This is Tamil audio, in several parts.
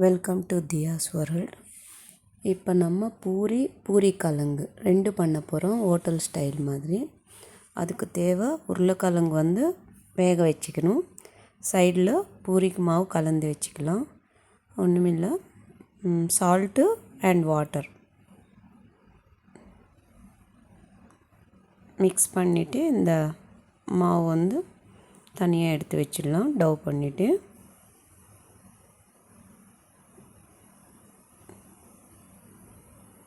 Welcome to தியாஸ் world. இப்போ நம்ம பூரி கிழங்கு 2 பண்ண போகிறோம், ஹோட்டல் ஸ்டைல் மாதிரி. அதுக்கு தேவை உருளைக்கிழங்கு வேக வச்சுக்கணும். சைடில் பூரிக்கு மாவு கலந்து வச்சுக்கலாம். ஒன்றுமில்லை, சால்ட்டு அண்ட் வாட்டர் மிக்ஸ் பண்ணிவிட்டு இந்த மாவு தனியாக எடுத்து வச்சிடலாம். டவ் பண்ணிவிட்டு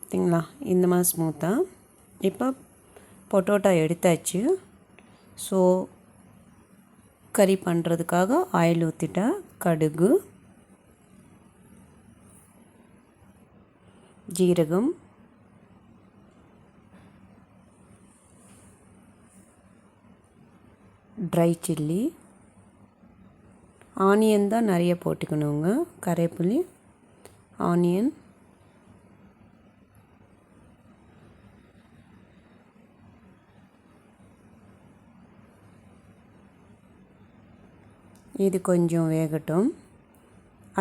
பார்த்தீங்களா, இந்த மாதிரி ஸ்மூத்தாக. இப்போ பொட்டோட்டோ எடுத்தாச்சு. ஸோ கறி பண்ணுறதுக்காக ஆயில் ஊற்றிட்டா கடுகு, ஜீரகம், ட்ரை சில்லி, ஆனியன் தான் நிறைய போட்டுக்கணுங்க. கறிவேப்பிலை, ஆனியன், இது கொஞ்சம் வேகட்டும்.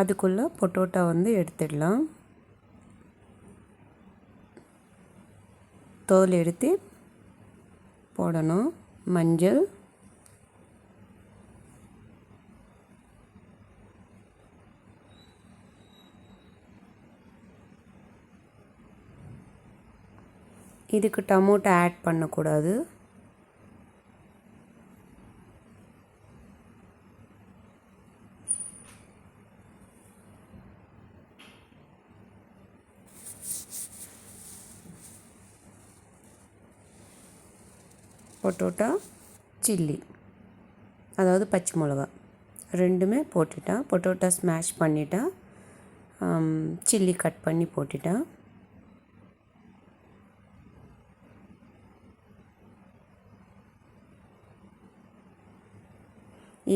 அதுக்குள்ளே பொட்டோட்டோ எடுத்துடலாம். தோல் எடுத்து போடணும். மஞ்சள், இதுக்கு டொமேட்டோ ஆட் பண்ணக்கூடாது. பொட்டோட்டோ, சில்லி, அதாவது பச்சை மிளகா ரெண்டுமே போட்டுட்டா. பொட்டோட்டோ ஸ்மாஷ் பண்ணிட்டா, சில்லி கட் பண்ணி போட்டுட்டா.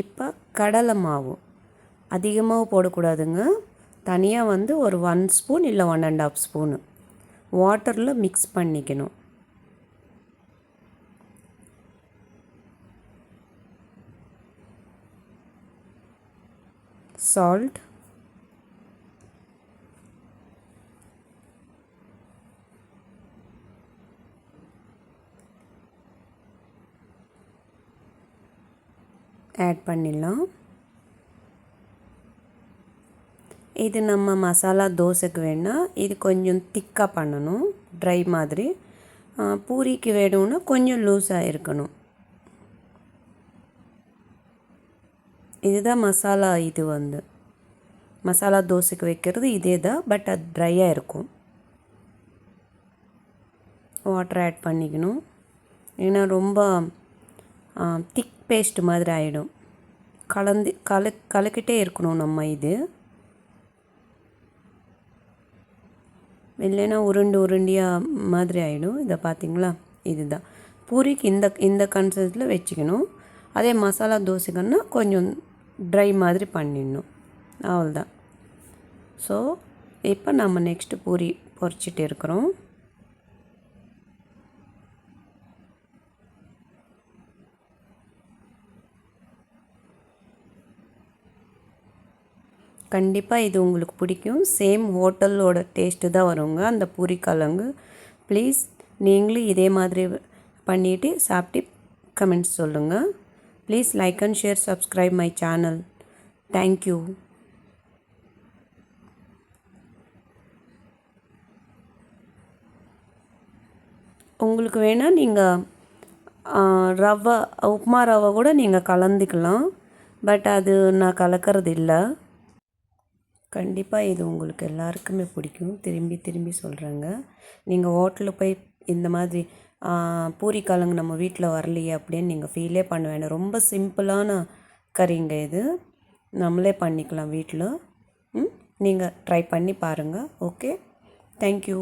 இப்போ கடலை மாவு அதிகமாக போடக்கூடாதுங்க. தனியாக ஒரு 1 ஸ்பூன் இல்லை 1½ ஸ்பூனு வாட்டரில் மிக்ஸ் பண்ணிக்கணும். சால்ட், ஆட் பண்ணிடலாம். இது நம்ம மசாலா தோசைக்கு வேணால் இது கொஞ்சம் திக்காக பண்ணணும், ட்ரை மாதிரி. பூரிக்கு வேணும்னா கொஞ்சம் லூஸாக இருக்கணும். இதுதான் மசாலா. இது மசாலா தோசைக்கு வைக்கிறது இதே தான், பட் அது ட்ரையாக இருக்கும். வாட்டர் ஆட் பண்ணிக்கணும். ஏன்னா ரொம்ப திக் பேஸ்ட் மாதிரி ஆகிடும். கலக்கிட்டே இருக்கணும் நம்ம. இது இல்லைன்னா உருண்டியாக மாதிரி ஆகிடும். இதை பார்த்திங்களா, இதுதான் பூரிக்கு இந்த கன்சிஸ்டன்சியில் வச்சுக்கணும். அதே மசாலா தோசைக்குன்னா கொஞ்சம் ட்ரை மாதிரி பண்ணிடணும். அவ்வளோதான். ஸோ இப்போ நம்ம நெக்ஸ்ட்டு பூரி பொரிச்சிட்டு இருக்கிறோம். கண்டிப்பாக இது உங்களுக்கு பிடிக்கும். சேம் ஹோட்டலோட டேஸ்ட்டு தான் வருங்க அந்த பூரி கிழங்கு. ப்ளீஸ் நீங்களும் இதே மாதிரி பண்ணிவிட்டு சாப்பிட்டு கமெண்ட்ஸ் சொல்லுங்கள். Please like and share, subscribe my channel. Thank you. உங்களுக்கு வேணால் நீங்கள் உப்புமா ரவை கூட நீங்கள் கலந்துக்கலாம். பட் அது நான் கலக்கிறது இல்லை. கண்டிப்பாக இது உங்களுக்கு எல்லாருக்குமே பிடிக்கும். திரும்பி சொல்கிறேங்க. நீங்கள் ஹோட்டலில் போய் இந்த மாதிரி பூரி கிழங்கு நம்ம வீட்டில் வரலையே அப்படின்னு நீங்கள் ஃபீலே பண்ண வேண்டாம். ரொம்ப சிம்பிளான கறிங்க இது. நம்மளே பண்ணிக்கலாம் வீட்டில். நீங்கள் ட்ரை பண்ணி பாருங்கள். Okay, thank you.